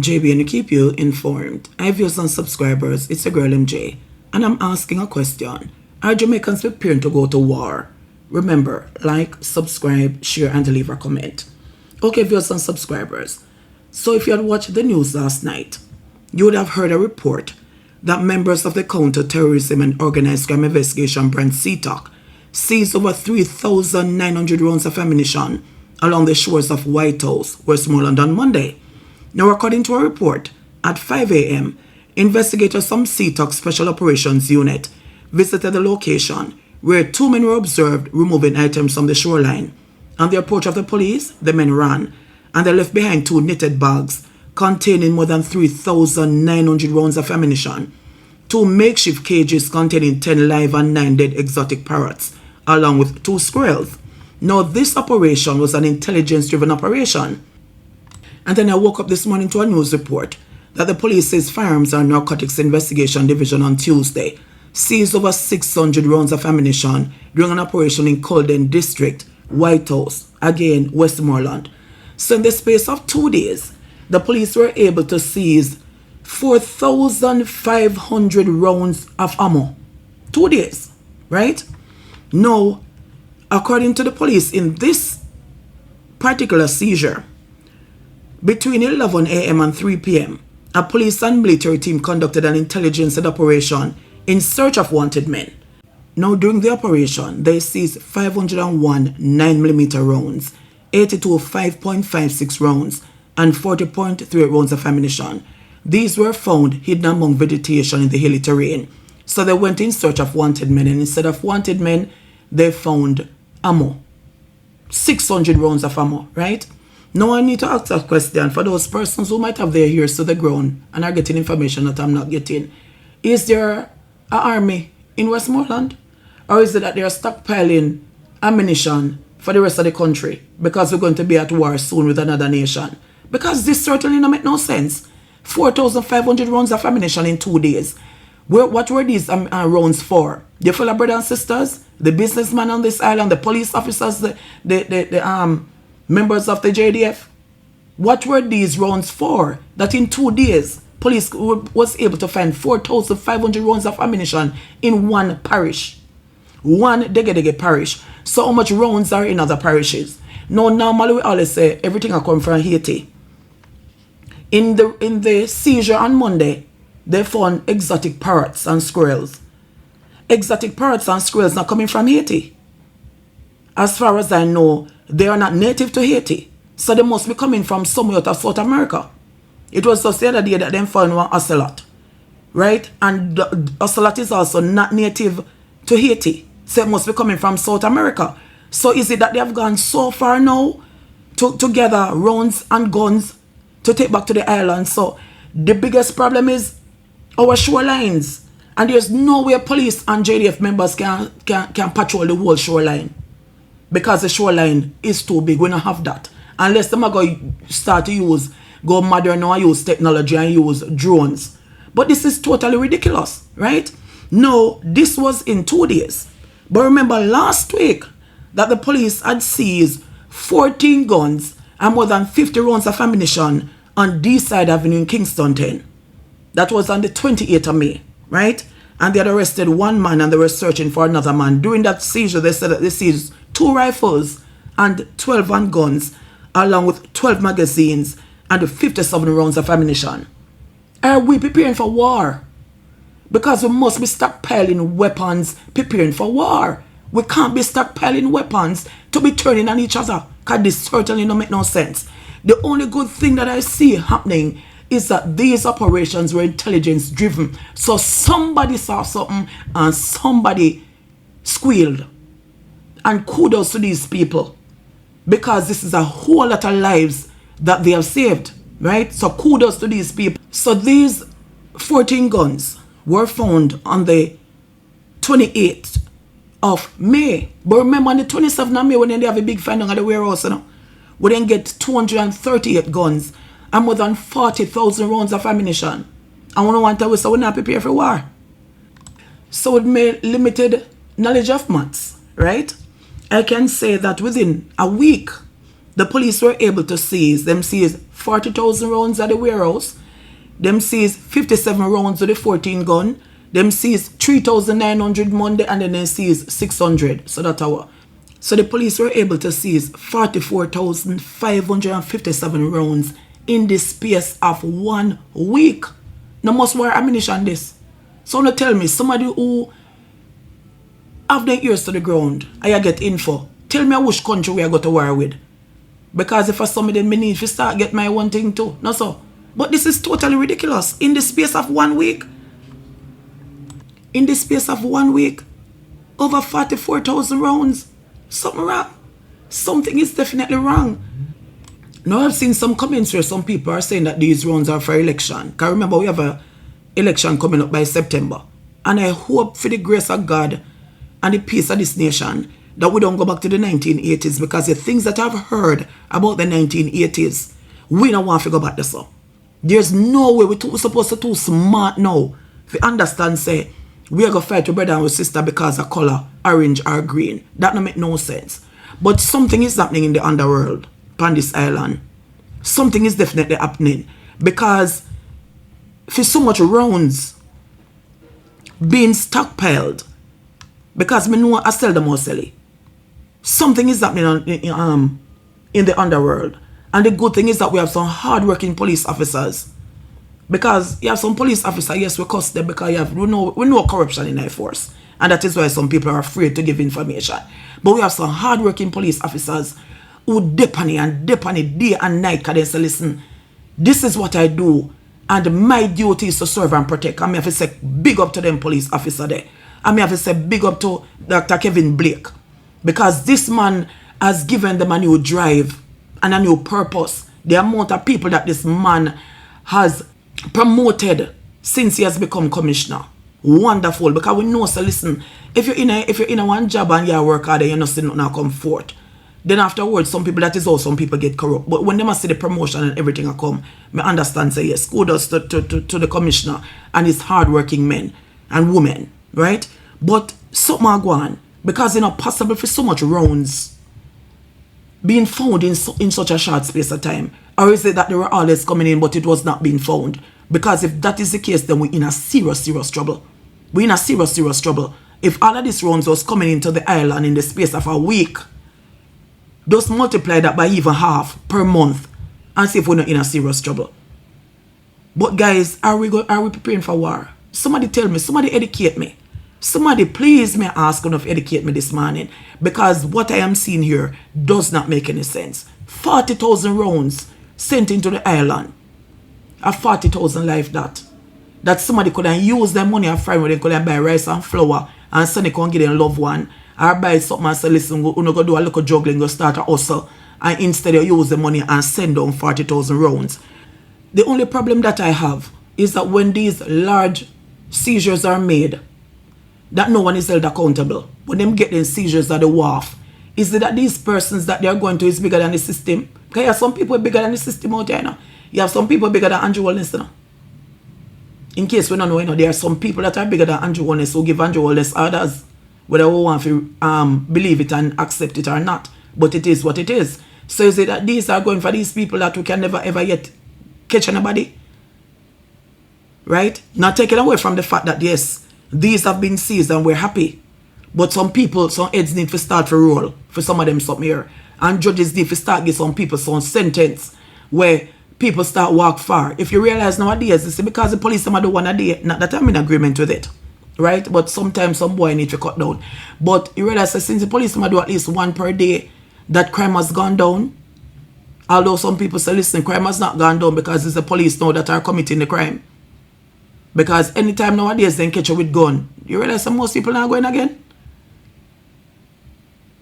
JBNN keep you informed. I have views on subscribers. It's your girl MJ. And I'm asking a question. Are Jamaicans preparing to go to war? Remember, like, subscribe, share, and leave a comment. Okay, viewers and subscribers. So if you had watched the news last night, you would have heard a report that members of the Counter-Terrorism and Organized Crime Investigation branch CTOC seized over 3,900 rounds of ammunition along the shores of White House, Westmoreland on Monday. Now, according to a report, at 5 a.m., investigators from CTOC Special Operations Unit visited the location where two men were observed removing items from the shoreline. On the approach of the police, the men ran, and they left behind two knitted bags containing more than 3,900 rounds of ammunition, two makeshift cages containing 10 live and 9 dead exotic parrots, along with 2 squirrels. Now, this operation was an intelligence-driven operation. And then I woke up this morning to a news report that the police says Firearms and Narcotics Investigation Division on Tuesday seized over 600 rounds of ammunition during an operation in Culden District, White House, again, Westmoreland. So in the space of 2 days, the police were able to seize 4,500 rounds of ammo. 2 days, right? Now, according to the police, in this particular seizure, between 11 a.m. and 3 p.m., a police and military team conducted an intelligence operation in search of wanted men. Now, during the operation, they seized 501 9mm rounds, 82 5.56 rounds, and 40.38 rounds of ammunition. These were found hidden among vegetation in the hilly terrain. So they went in search of wanted men, and instead of wanted men, they found ammo. 600 rounds of ammo, right? Now I need to ask a question for those persons who might have their ears to the ground and are getting information that I'm not getting. Is there an army in Westmoreland? Or is it that they're stockpiling ammunition for the rest of the country because we're going to be at war soon with another nation? Because this certainly don't make no sense. 4,500 rounds of ammunition in 2 days. What were these rounds for? Your fellow brothers and sisters, the businessmen on this island, the police officers, the members of the JDF? What were these rounds for? That in 2 days, police was able to find 4,500 rounds of ammunition in one parish. One Dege parish. So how much rounds are in other parishes? Now, normally we always say everything are coming from Haiti. In the seizure on Monday, they found exotic parrots and squirrels. Exotic parrots and squirrels not coming from Haiti. As far as I know, they are not native to Haiti. So they must be coming from somewhere out of South America. It was just the other day that they found one ocelot. Right? And the ocelot is also not native to Haiti. So it must be coming from South America. So is it that they have gone so far now to gather rounds and guns to take back to the island? So the biggest problem is our shorelines. And there's no way police and JDF members can patrol the whole shoreline. Because the shoreline is too big. We don't have that. Unless them are going to start to go modern or use technology and use drones. But this is totally ridiculous, right? No, this was in 2 days. But remember last week that the police had seized 14 guns and more than 50 rounds of ammunition on D-Side Avenue in Kingston 10. That was on the 28th of May, right? And they had arrested one man and they were searching for another man. During that seizure, they said that they seized 2 rifles and 12 handguns, along with 12 magazines and 57 rounds of ammunition. Are we preparing for war? Because we must be stockpiling weapons, preparing for war. We can't be stockpiling weapons to be turning on each other. Because this certainly don't make no sense. The only good thing that I see happening is that these operations were intelligence driven. So somebody saw something and somebody squealed. And kudos to these people. Because this is a whole lot of lives that they have saved. Right? So kudos to these people. So these 14 guns were found on the 28th of May. But remember on the 27th of May when they have a big finding at the warehouse, we then get 238 guns and more than 40,000 rounds of ammunition. And we don't want to say we're not prepared for war. So with my limited knowledge of maths, right? I can say that within a week, The police were able to seize 40,000 rounds at the warehouse. Them seize 57 rounds of the 14 gun. Them seize 3,900 Monday, and then they seize 600. So that's our. So the police were able to seize 44,557 rounds in the space of 1 week. No must wear ammunition this. So now tell me, somebody who have their ears to the ground, I get info. Tell me which country we are going to war with. Because if I somebody me need to start get my one thing too. No so. But this is totally ridiculous. In the space of 1 week. In the space of 1 week. Over 44,000 rounds. Something wrong. Something is definitely wrong. Now I've seen some comments where some people are saying that these rounds are for election. Because remember we have a election coming up by September. And I hope for the grace of God and the peace of this nation that we don't go back to the 1980s, because the things that I've heard about the 1980s, we don't want to go back there. So there's no way we're supposed to too smart now to understand, say, we are going to fight with brother and with sister because of color, orange or green. That don't make no sense. But something is happening in the underworld on this island. Something is definitely happening, because for so much rounds being stockpiled, because me know I sell them mostly. Something is happening in the underworld. And the good thing is that we have some hard-working police officers. Because you have some police officers, yes, we cuss them because we know corruption in our force. And that is why some people are afraid to give information. But we have some hard-working police officers who dip on it day and night, because they say, listen, this is what I do, and my duty is to serve and protect. And I have to say big up to them police officer there. And I have to say big up to Dr. Kevin Blake. Because this man has given them a new drive and a new purpose. The amount of people that this man has promoted since he has become commissioner. Wonderful. Because we know, so listen, if you're in a one job and you work hard and you're not seeing nothing come forth, then afterwards, some people, that is all, some people get corrupt. But when they must see the promotion and everything I come, I understand, say yes, kudos to the commissioner and his hardworking men and women, right? But something are going, because it's not possible for so much rounds being found in such a short space of time. Or is it that they were always coming in but it was not being found? Because if that is the case, then we're in a serious trouble. We're in a serious trouble. If all of these rounds was coming into the island in the space of a week, just multiply that by even half per month and see if we're not in a serious trouble. But guys, are we preparing for war? Somebody tell me, somebody educate me. Somebody please may ask enough educate me this morning, because what I am seeing here does not make any sense. 40,000 rounds sent into the island. A 40,000 life that somebody could have used their money and Friday when they could have buy rice and flour and send it and give them loved one, or buy something and say, listen, we're going to do a little juggling, go start a hustle, and instead of use the money and send down 40,000 rounds. The only problem that I have is that when these large seizures are made, that no one is held accountable. When them get them seizures at the wharf, is it that these persons that they are going to is bigger than the system? Because you have some people bigger than the system out there, you know? You have some people bigger than Andrew Wallace, you know? In case we don't know, you know, there are some people that are bigger than Andrew Wallace who give Andrew Wallace orders, whether we want to believe it and accept it or not. But it is what it is. So is it that these are going for these people that we can never ever yet catch anybody? Right? Not taken away from the fact that yes, these have been seized and we're happy. But some people, some heads need to start to roll for some of them something here. And judges need to start give some people some sentence where people start walk far. If you realize nowadays, it's because the police do one a day, not that I'm in agreement with it. Right? But sometimes some boy need to cut down. But you realize that since the police do at least one per day, that crime has gone down. Although some people say, listen, crime has not gone down because it's the police now that are committing the crime. Because anytime nowadays they catch you with gun, you realize that most people are going again?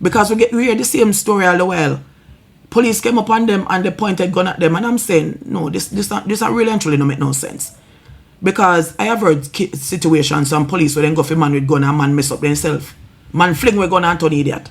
Because we hear the same story all the while. Police came up on them and they pointed gun at them, and I'm saying, no, this not really and truly don't make no sense. Because I have heard situations, some police where they go for man with gun and man mess up themselves. Man fling with gun and turn idiot.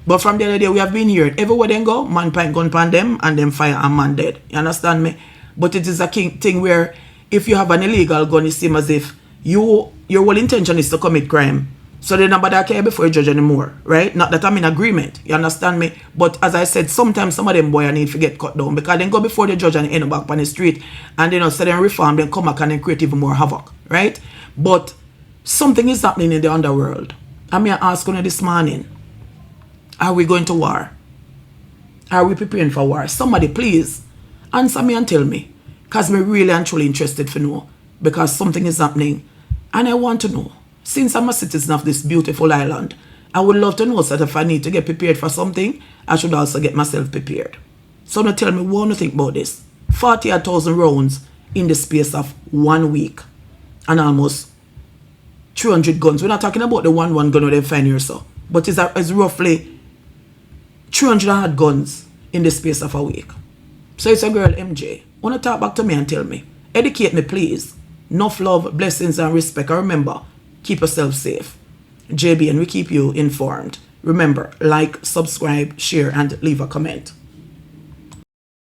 But from the other day we have been here, everywhere they go, man point gun pan them and them fire and man dead. You understand me? But it is a thing where if you have an illegal gun, it seems as if your whole intention is to commit crime. So then nobody care before you judge anymore, right? Not that I'm in agreement, you understand me? But as I said, sometimes some of them boy I need to get cut down because then go before the judge and end up back on the street and then say then reform, then come back and then create even more havoc, right? But something is happening in the underworld. I mean, I ask you this morning, are we going to war? Are we preparing for war? Somebody please answer me and tell me. Because I'm really and truly interested to know. Because something is happening. And I want to know. Since I'm a citizen of this beautiful island, I would love to know that if I need to get prepared for something, I should also get myself prepared. So now tell me what you think about this. 48,000 rounds in the space of 1 week. And almost 300 guns. We're not talking about the one gun they find here, so. But it's roughly 300 odd guns in the space of a week. So it's a girl, MJ. Want to talk back to me and tell me. Educate me, please. Enough love, blessings, and respect. And remember, keep yourself safe. JBN, we keep you informed. Remember, like, subscribe, share, and leave a comment.